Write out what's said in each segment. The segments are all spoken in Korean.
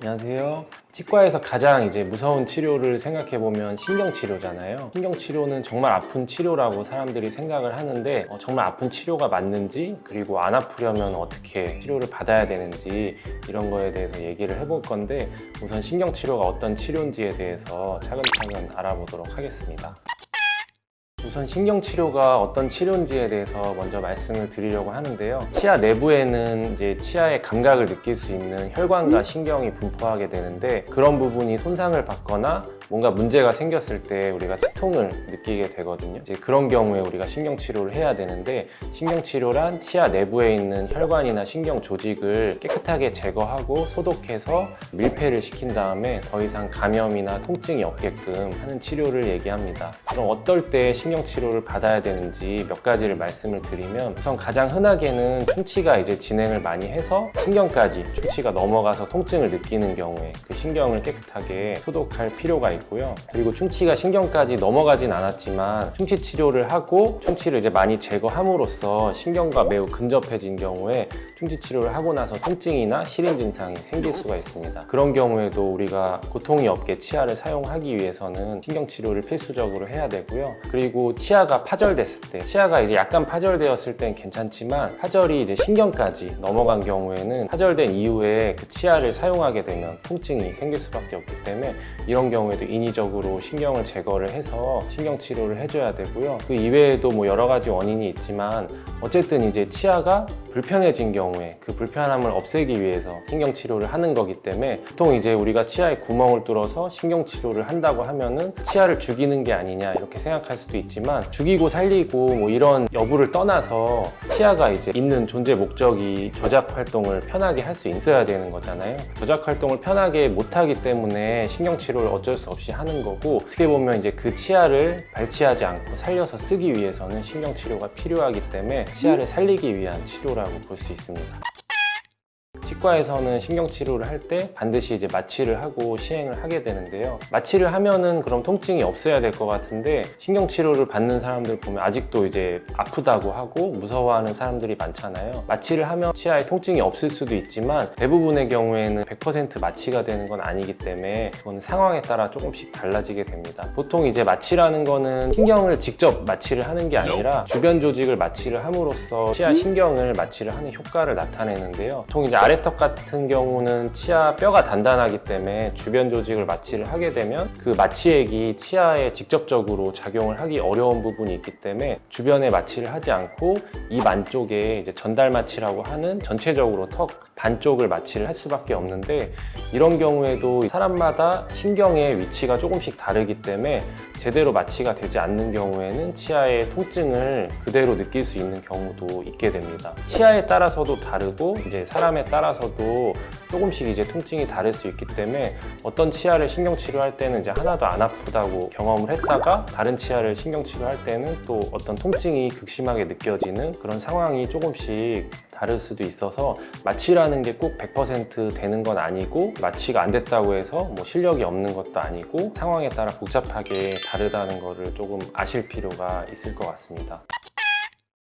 안녕하세요. 치과에서 가장 무서운 치료를 생각해보면 신경치료잖아요. 신경치료는 정말 아픈 치료라고 사람들이 생각을 하는데 정말 아픈 치료가 맞는지, 그리고 안 아프려면 어떻게 치료를 받아야 되는지 이런 거에 대해서 얘기를 해볼 건데, 우선 신경치료가 어떤 치료인지에 대해서 차근차근 알아보도록 하겠습니다. 우선 신경치료가 어떤 치료인지에 대해서 먼저 말씀을 드리려고 하는데요. 치아 내부에는 치아의 감각을 느낄 수 있는 혈관과 신경이 분포하게 되는데, 그런 부분이 손상을 받거나 뭔가 문제가 생겼을 때 우리가 치통을 느끼게 되거든요. 그런 경우에 우리가 신경치료를 해야 되는데, 신경치료란 치아 내부에 있는 혈관이나 신경 조직을 깨끗하게 제거하고 소독해서 밀폐를 시킨 다음에 더 이상 감염이나 통증이 없게끔 하는 치료를 얘기합니다. 그럼 어떨 때 신경치료를 받아야 되는지 몇 가지를 말씀을 드리면, 우선 가장 흔하게는 충치가 진행을 많이 해서 신경까지 충치가 넘어가서 통증을 느끼는 경우에 그 신경을 깨끗하게 소독할 필요가 있고요. 그리고 충치가 신경까지 넘어가진 않았지만 충치 치료를 하고 충치를 많이 제거함으로써 신경과 매우 근접해진 경우에 충치 치료를 하고 나서 통증이나 시린 증상이 생길 수가 있습니다. 그런 경우에도 우리가 고통이 없게 치아를 사용하기 위해서는 신경치료를 필수적으로 해야 되고요. 그리고 치아가 파절됐을 때, 치아가 약간 파절되었을 땐 괜찮지만 파절이 신경까지 넘어간 경우에는 파절된 이후에 그 치아를 사용하게 되면 통증이 생길 수밖에 없기 때문에 이런 경우에도 인위적으로 신경을 제거를 해서 신경치료를 해줘야 되고요. 그 이외에도 여러 가지 원인이 있지만 어쨌든 치아가 불편해진 경우에 그 불편함을 없애기 위해서 신경치료를 하는 거기 때문에, 보통 우리가 치아에 구멍을 뚫어서 신경치료를 한다고 하면은 치아를 죽이는 게 아니냐 이렇게 생각할 수도 있지만, 죽이고 살리고 이런 여부를 떠나서 치아가 있는 존재 목적이 저작 활동을 편하게 할 수 있어야 되는 거잖아요. 저작 활동을 편하게 못하기 때문에 신경치료를 어쩔 수 없이 하는 거고, 어떻게 보면 그 치아를 발치하지 않고 살려서 쓰기 위해서는 신경치료가 필요하기 때문에 치아를 살리기 위한 치료라고 볼 수 있습니다. 치과에서는 신경치료를 할 때 반드시 마취를 하고 시행을 하게 되는데요. 마취를 하면은 그럼 통증이 없어야 될 것 같은데, 신경치료를 받는 사람들 보면 아직도 아프다고 하고 무서워하는 사람들이 많잖아요. 마취를 하면 치아에 통증이 없을 수도 있지만 대부분의 경우에는 100% 마취가 되는 건 아니기 때문에 그건 상황에 따라 조금씩 달라지게 됩니다. 보통 마취라는 거는 신경을 직접 마취를 하는 게 아니라 주변 조직을 마취를 함으로써 치아 신경을 마취를 하는 효과를 나타내는데요. 보통 아래턱 같은 경우는 치아 뼈가 단단하기 때문에 주변 조직을 마취를 하게 되면 그 마취액이 치아에 직접적으로 작용을 하기 어려운 부분이 있기 때문에 주변에 마취를 하지 않고 입 안쪽에 전달 마취라고 하는 전체적으로 턱 반쪽을 마취를 할 수밖에 없는데, 이런 경우에도 사람마다 신경의 위치가 조금씩 다르기 때문에 제대로 마취가 되지 않는 경우에는 치아의 통증을 그대로 느낄 수 있는 경우도 있게 됩니다. 치아에 따라서도 다르고 사람에 따라서도 조금씩 통증이 다를 수 있기 때문에, 어떤 치아를 신경치료할 때는 하나도 안 아프다고 경험을 했다가 다른 치아를 신경치료할 때는 또 어떤 통증이 극심하게 느껴지는 그런 상황이 조금씩 다를 수도 있어서, 마취라는 게 꼭 100% 되는 건 아니고, 마취가 안 됐다고 해서 실력이 없는 것도 아니고, 상황에 따라 복잡하게 다르다는 거를 조금 아실 필요가 있을 것 같습니다.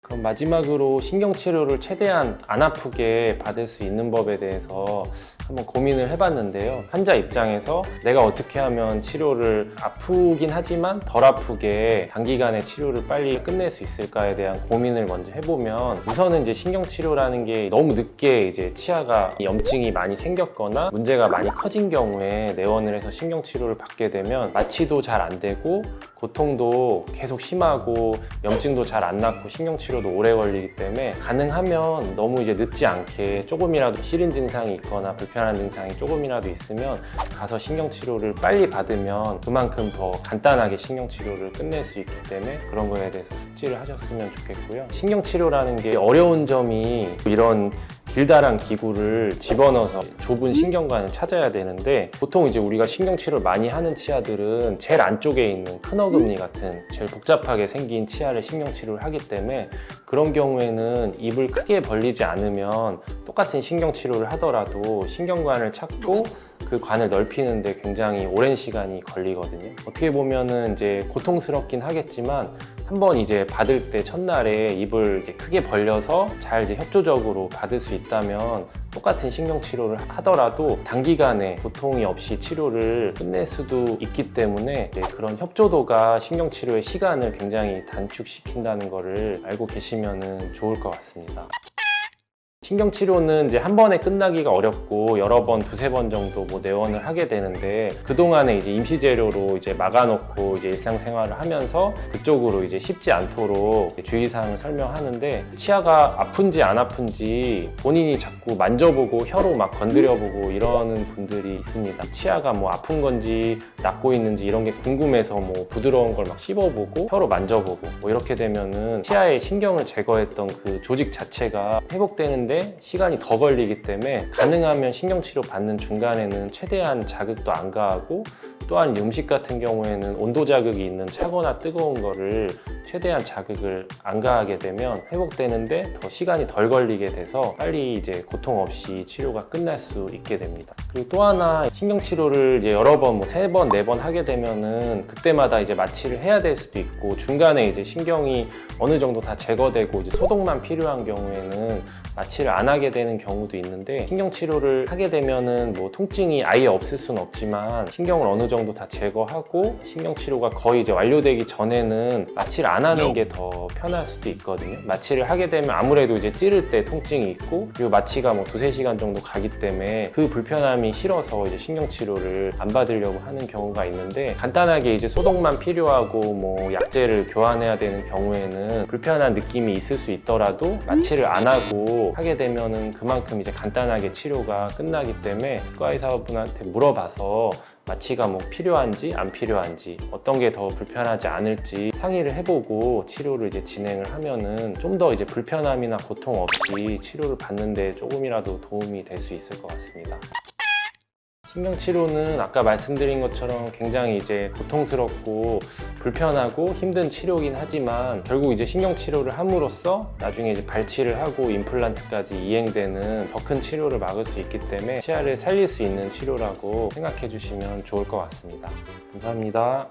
그럼 마지막으로 신경치료를 최대한 안 아프게 받을 수 있는 법에 대해서 한번 고민을 해봤는데요. 환자 입장에서 내가 어떻게 하면 치료를 아프긴 하지만 덜 아프게 단기간에 치료를 빨리 끝낼 수 있을까에 대한 고민을 먼저 해보면, 우선은 신경치료라는 게 너무 늦게 치아가 염증이 많이 생겼거나 문제가 많이 커진 경우에 내원을 해서 신경치료를 받게 되면 마취도 잘 안 되고 고통도 계속 심하고 염증도 잘 안 낫고 신경치료도 오래 걸리기 때문에, 가능하면 너무 늦지 않게 조금이라도 시린 증상이 있거나 불편한 증상이 조금이라도 있으면 가서 신경치료를 빨리 받으면 그만큼 더 간단하게 신경치료를 끝낼 수 있기 때문에 그런 거에 대해서 숙지를 하셨으면 좋겠고요. 신경치료라는 게 어려운 점이, 이런 길다란 기구를 집어넣어서 좁은 신경관을 찾아야 되는데, 보통 우리가 신경치료를 많이 하는 치아들은 제일 안쪽에 있는 큰어금니 같은 제일 복잡하게 생긴 치아를 신경치료를 하기 때문에, 그런 경우에는 입을 크게 벌리지 않으면 똑같은 신경치료를 하더라도 신경관을 찾고 그 관을 넓히는데 굉장히 오랜 시간이 걸리거든요. 어떻게 보면은 고통스럽긴 하겠지만, 한번 받을 때 첫날에 입을 크게 벌려서 잘 협조적으로 받을 수 있다면 똑같은 신경치료를 하더라도 단기간에 고통이 없이 치료를 끝낼 수도 있기 때문에 그런 협조도가 신경치료의 시간을 굉장히 단축시킨다는 것을 알고 계시면 좋을 것 같습니다. 신경치료는 이제 한 번에 끝나기가 어렵고 여러 번, 두세 번 정도 내원을 하게 되는데 그동안에 이제 임시재료로 이제 막아놓고 이제 일상생활을 하면서 그쪽으로 이제 쉽지 않도록 주의사항을 설명하는데 치아가 아픈지 안 아픈지 본인이 자꾸 만져보고 혀로 막 건드려보고 이러는 분들이 있습니다. 치아가 아픈 건지 낫고 있는지 이런 게 궁금해서 부드러운 걸 막 씹어보고 혀로 만져보고 이렇게 되면은 치아에 신경을 제거했던 그 조직 자체가 회복되는데 시간이 더 걸리기 때문에 가능하면 신경치료 받는 중간에는 최대한 자극도 안 가하고 또한 음식 같은 경우에는 온도 자극이 있는 차거나 뜨거운 거를 최대한 자극을 안 가하게 되면 회복되는데 더 시간이 덜 걸리게 돼서 빨리 이제 고통 없이 치료가 끝날 수 있게 됩니다. 그리고 또 하나 신경치료를 이제 여러 번, 세 번, 네 번 하게 되면은 그때마다 이제 마취를 해야 될 수도 있고 중간에 이제 신경이 어느 정도 다 제거되고 이제 소독만 필요한 경우에는 마취를 안 하게 되는 경우도 있는데 신경치료를 하게 되면은 통증이 아예 없을 수는 없지만 신경을 어느 정도 다 제거하고 신경치료가 거의 이제 완료되기 전에는 마취를 안 하는 게 더 편할 수도 있거든요. 마취를 하게 되면 아무래도 이제 찌를 때 통증이 있고 그리고 마취가 두세 시간 정도 가기 때문에 그 불편함이 싫어서 이제 신경치료를 안 받으려고 하는 경우가 있는데 간단하게 이제 소독만 필요하고 약제를 교환해야 되는 경우에는 불편한 느낌이 있을 수 있더라도 마취를 안 하고 하게 되면은 그만큼 이제 간단하게 치료가 끝나기 때문에 치과 의사분한테 물어봐서 마취가 필요한지 안 필요한지 어떤 게 더 불편하지 않을지 상의를 해보고 치료를 이제 진행을 하면은 좀 더 이제 불편함이나 고통 없이 치료를 받는데 조금이라도 도움이 될 수 있을 것 같습니다. 신경치료는 아까 말씀드린 것처럼 굉장히 이제 고통스럽고 불편하고 힘든 치료긴 하지만 결국 이제 신경치료를 함으로써 나중에 이제 발치를 하고 임플란트까지 이행되는 더 큰 치료를 막을 수 있기 때문에 치아를 살릴 수 있는 치료라고 생각해 주시면 좋을 것 같습니다. 감사합니다.